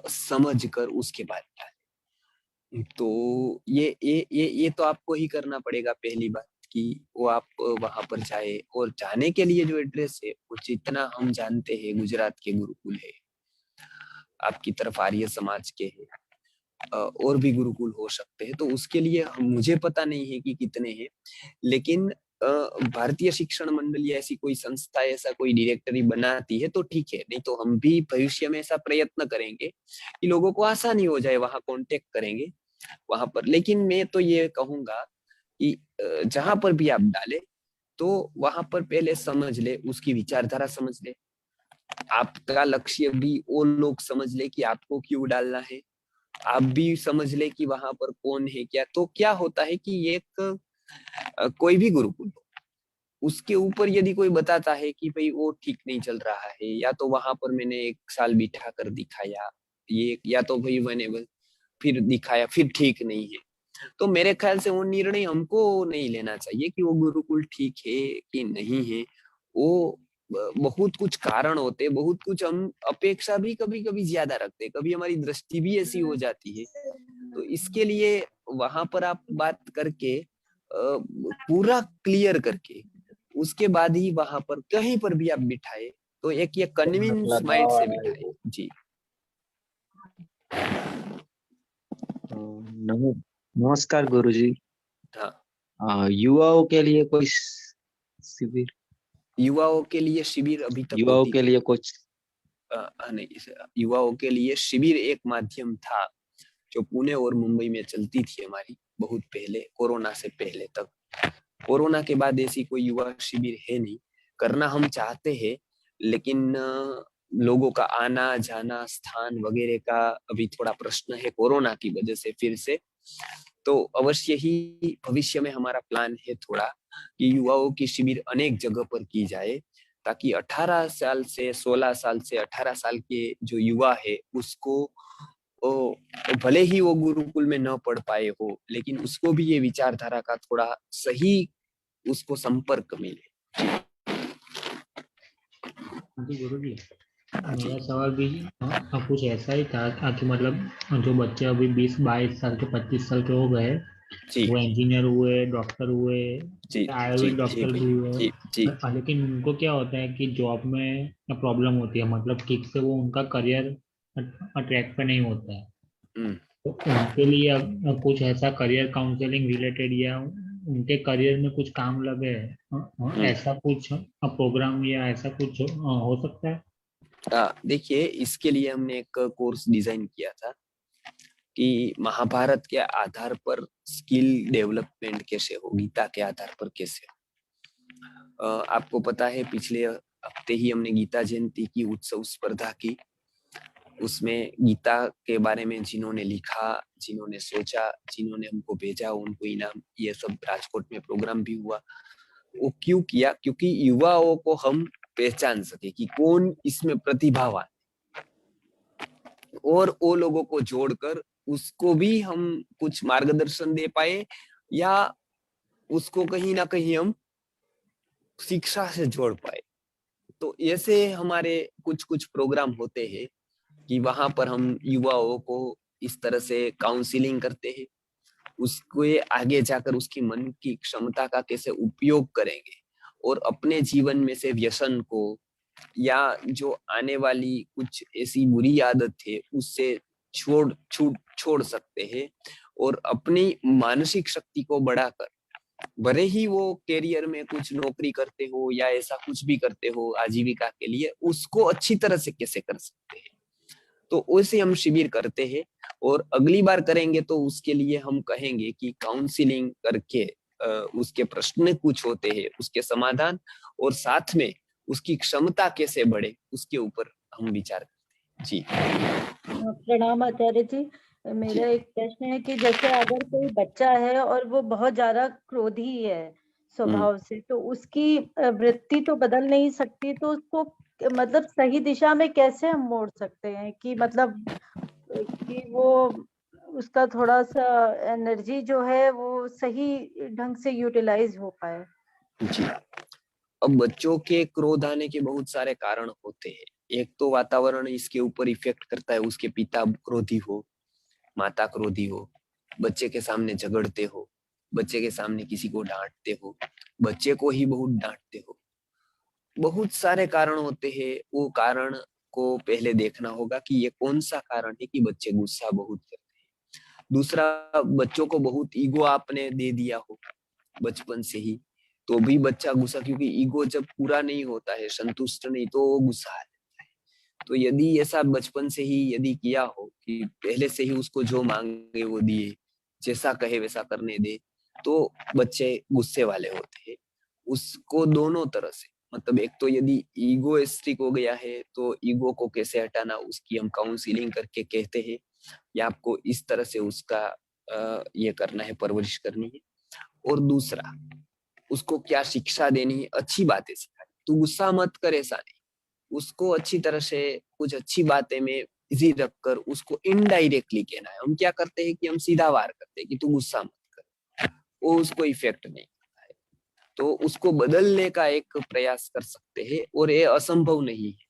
समझकर उसके बाद डालें। तो ये तो आपको ही करना पड़ेगा पहली बात कि वो आप वहां पर जाए। और जाने के लिए जो एड्रेस है वो जितना हम जानते हैं गुजरात के गुरुकुल है, आपकी तरफ आर्य समाज के है, और भी गुरुकुल हो सकते हैं। तो उसके लिए मुझे पता नहीं है कि कितने हैं, लेकिन भारतीय शिक्षण मंडल या ऐसी कोई संस्था ऐसा कोई डायरेक्टरी बनाती है तो ठीक है, नहीं तो हम भी भविष्य में ऐसा प्रयत्न करेंगे कि लोगों को आसानी हो जाए, वहां कांटेक्ट करेंगे वहां पर। लेकिन मैं तो ये कहूंगा कि जहां पर भी आप डालें तो वहां पर पहले समझ ले, उसकी विचारधारा समझ ले, आपका लक्ष्य भी वो लोग समझ ले कि आपको क्यों डालना है, आप भी समझ ले कि वहां पर कौन है क्या। तो क्या होता है कि एक कोई भी गुरुकुल हो, उसके ऊपर यदि कोई बताता है कि भाई वो ठीक नहीं चल रहा है, या तो वहां पर मैंने 1 साल बिठा कर दिखाया ये, या तो भाई मैंने फिर दिखाया फिर ठीक नहीं है, तो मेरे ख्याल से वो निर्णय हमको नहीं लेना चाहिए कि वो गुरुकुल ठीक है कि नहीं है। वो बहुत कुछ कारण होते, बहुत कुछ हम अपेक्षा भी कभी कभी ज्यादा रखते, कभी हमारी दृष्टि भी ऐसी हो जाती है। तो इसके लिए वहां पर आप बात करके पूरा क्लियर करके उसके बाद ही वहां पर कहीं पर भी आप बिठाए, तो एक ये कन्विंस माइंड से बिठाए। जी नमस्कार गुरुजी। हाँ, युवाओं के लिए कोई शिविर, युवाओं के लिए शिविर अभी तक युवाओं होती के थी। लिए कुछ नहीं, युवाओं के लिए शिविर एक माध्यम था जो पुणे और मुंबई में चलती थी हमारी बहुत पहले, कोरोना से पहले तक। कोरोना के बाद ऐसी कोई युवा शिविर है नहीं, करना हम चाहते हैं, लेकिन लोगों का आना जाना स्थान वगैरह का अभी थोड़ा प्रश्न है कोरोना की वजह से फिर से। तो अवश्य ही भविष्य में हमारा प्लान है थोड़ा कि युवाओं की शिविर अनेक जगह पर की जाए, ताकि 18 साल से 16 साल से 18 साल के जो युवा है उसको भले ही वो गुरुकुल में न पढ़ पाए हो, लेकिन उसको भी ये विचारधारा का थोड़ा सही उसको संपर्क मिले। जी गुरु जी, मेरा सवाल भी कुछ ऐसा ही था कि मतलब जो बच्चे अभी 20-22 साल के 25 साल के हो गए, वो इंजीनियर हुए, डॉक्टर हुए, आयुर्वेद डॉक्टर भी हुए, लेकिन उनको क्या होता है कि जॉब में प्रॉब्लम होती है, मतलब ठीक से वो उनका करियर ट्रैक पे नहीं होता है। तो उनके लिए अब कुछ ऐसा करियर काउंसलिंग रिलेटेड या उनके करियर में कुछ काम लगे ऐसा कुछ प्रोग्राम या ऐसा कुछ हो सकता है? देखिए, इसके लिए हमने एक कोर्स डिजाइन किया था कि महाभारत के आधार पर स्किल डेवलपमेंट कैसे हो, गीता के आधार पर कैसे हो। आपको पता है पिछले हफ्ते ही हमने गीता जयंती की उत्सव स्पर्धा की, उसमें गीता के बारे में जिन्होंने लिखा, जिन्होंने सोचा, जिन्होंने हमको भेजा, उनको इनाम, ये सब राजकोट में प्रोग्राम भी हुआ। वो क्यों किया? क्योंकि युवाओं को हम पहचान सके कि कौन इसमें प्रतिभावान, और वो लोगों को जोड़कर उसको भी हम कुछ मार्गदर्शन दे पाए, या उसको कहीं ना कहीं हम शिक्षा से जोड़ पाए। तो ऐसे हमारे कुछ कुछ प्रोग्राम होते हैं कि वहां पर हम युवाओं को इस तरह से काउंसलिंग करते हैं, उसको आगे जाकर उसकी मन की क्षमता का कैसे उपयोग करेंगे, और अपने जीवन में से व्यसन को या जो आने वाली कुछ ऐसी बुरी आदत है उससे छोड़ सकते हैं, और अपनी मानसिक शक्ति को बढ़ाकर, भले ही वो कैरियर में कुछ नौकरी करते हो या ऐसा कुछ भी करते हो आजीविका के लिए, उसको अच्छी तरह से कैसे कर सकते हैं। तो वैसे हम शिविर करते हैं, और अगली बार करेंगे तो उसके लिए हम कहेंगे कि काउंसलिंग करके उसके प्रश्न कुछ होते हैं, उसके समाधान, और साथ में उसकी क्षमता कैसे बढ़े उसके ऊपर हम विचार करते हैं। जी प्रणाम आचार्य जी। मेरा एक प्रश्न है कि जैसे अगर कोई बच्चा है और वो बहुत ज्यादा क्रोधी है स्वभाव से, तो उसकी वृत्ति तो बदल नहीं सकती, तो उसको मतलब सही दिशा में कैसे हम मोड़ सकते हैं कि मतलब कि वो उसका थोड़ा सा एनर्जी जो है वो सही ढंग से यूटिलाइज हो पाए? जी, अब बच्चों के क्रोध आने के बहुत सारे कारण होते हैं। एक तो वातावरण इसके ऊपर इफेक्ट करता है, उसके पिता क्रोधी हो, माता क्रोधी हो, बच्चे के सामने झगड़ते हो, बच्चे के सामने किसी को डांटते हो, बच्चे को ही बहुत डांटते हो, बहुत सारे कारण होते हैं। वो कारण को पहले देखना होगा कि ये कौन सा कारण है कि बच्चे गुस्सा बहुत करते हैं। दूसरा, बच्चों को बहुत ईगो आपने दे दिया हो बचपन से ही, तो भी बच्चा गुस्सा, क्योंकि ईगो जब पूरा नहीं होता है, संतुष्ट नहीं, तो वो गुस्सा आ जाता है। तो यदि ऐसा बचपन से ही यदि किया हो कि पहले से ही उसको जो मांगे वो दिए, जैसा कहे वैसा करने दे, तो बच्चे गुस्से वाले होते हैं। उसको दोनों तरह से, मतलब एक तो यदि ईगोइस्टिक हो गया है तो ईगो को कैसे हटाना, उसकी हम काउंसलिंग करके कहते हैं, या आपको इस तरह से उसका ये करना है, परवरिश करनी है। और दूसरा, उसको क्या शिक्षा देनी है, अच्छी बातें सिखानी। तू गुस्सा मत कर ऐसा नहीं, उसको अच्छी तरह से कुछ अच्छी बातें में इजी रखकर उसको इनडायरेक्टली कहना है। हम क्या करते हैं कि हम सीधा वार करते हैं कि तू गुस्सा मत कर, वो उसको इफेक्ट नहीं करता है। तो उसको बदलने का एक प्रयास कर सकते हैं, और ये असंभव नहीं है।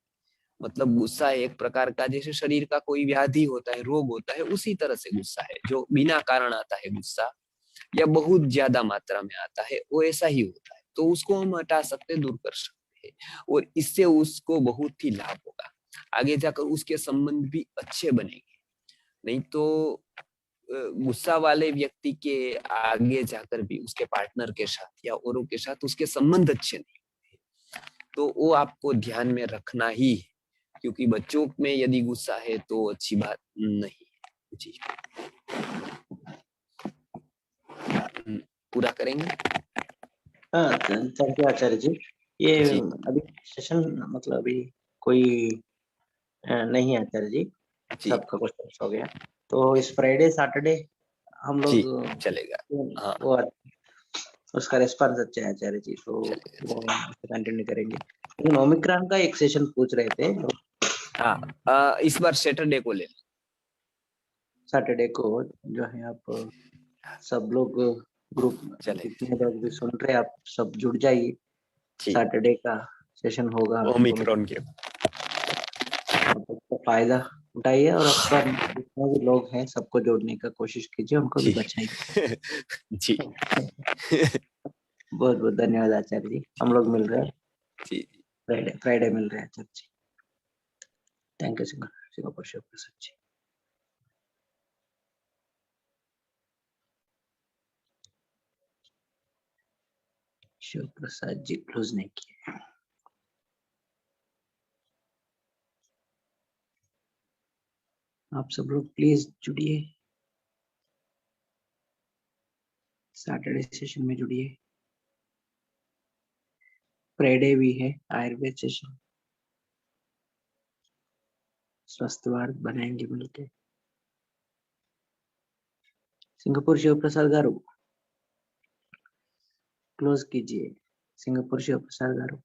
मतलब गुस्सा एक प्रकार का, जैसे शरीर का कोई व्याधि होता है, रोग होता है, उसी तरह से गुस्सा है। जो बिना कारण आता है गुस्सा, या बहुत ज्यादा मात्रा में आता है, वो ऐसा ही होता है। तो उसको हम हटा सकते, दूर कर सकते हैं, और इससे उसको बहुत ही लाभ होगा। आगे जाकर उसके संबंध भी अच्छे बनेंगे। नहीं तो गुस्सा वाले व्यक्ति के आगे जाकर भी उसके पार्टनर के साथ या औरों के साथ उसके संबंध अच्छे नहीं होते। तो वो आपको ध्यान में रखना ही है, क्योंकि बच्चों में यदि गुस्सा है तो अच्छी बात नहीं है जी। पूरा करेंगे। हाँ, थैंक यू आचार्य जी। ये जी। अभी सेशन मतलब अभी कोई नहीं है आचार्य जी, सबका क्वेश्चन हो गया। तो इस फ्राइडे सैटरडे हम जी, लोग चलेगा। हाँ। वो उसका रेस्पॉन्स अच्छा है आचार्य जी, तो वो कंटिन्यू करेंगे। लेकिन ओमिक्रॉन का एक सेशन पूछ रहे थे। हाँ, इस बार सैटरडे को ले, सैटरडे को जो है आप सब लोग ग्रुप जितने लोग भी सुन रहे आप सब जुड़ जाइए। सैटरडे का सेशन होगा ओमिक्रॉन के, तो फायदा उठाइए, और आपका जितने भी लोग हैं सबको जोड़ने का कोशिश कीजिए, उनको भी बचाइए। जी। बहुत बहुत धन्यवाद आचार्य जी। हम लोग मिल रहे हैं जी, फ्राइडे मिल रहे हैं Acharya ji. Thank you Singapore Shiv Prasad ji. Shiv Prasad ji close नहीं किए। आप सब लोग प्लीज जुड़िए, सैटरडे सेशन में जुड़िए। फ्राइडे भी है आयुर्वेद सेशन, स्वस्थ भारत बनाएंगे मिलके। सिंगापुर शिव प्रसाद गारू क्लोज कीजिए। सिंगापुर शिव प्रसाद गारू।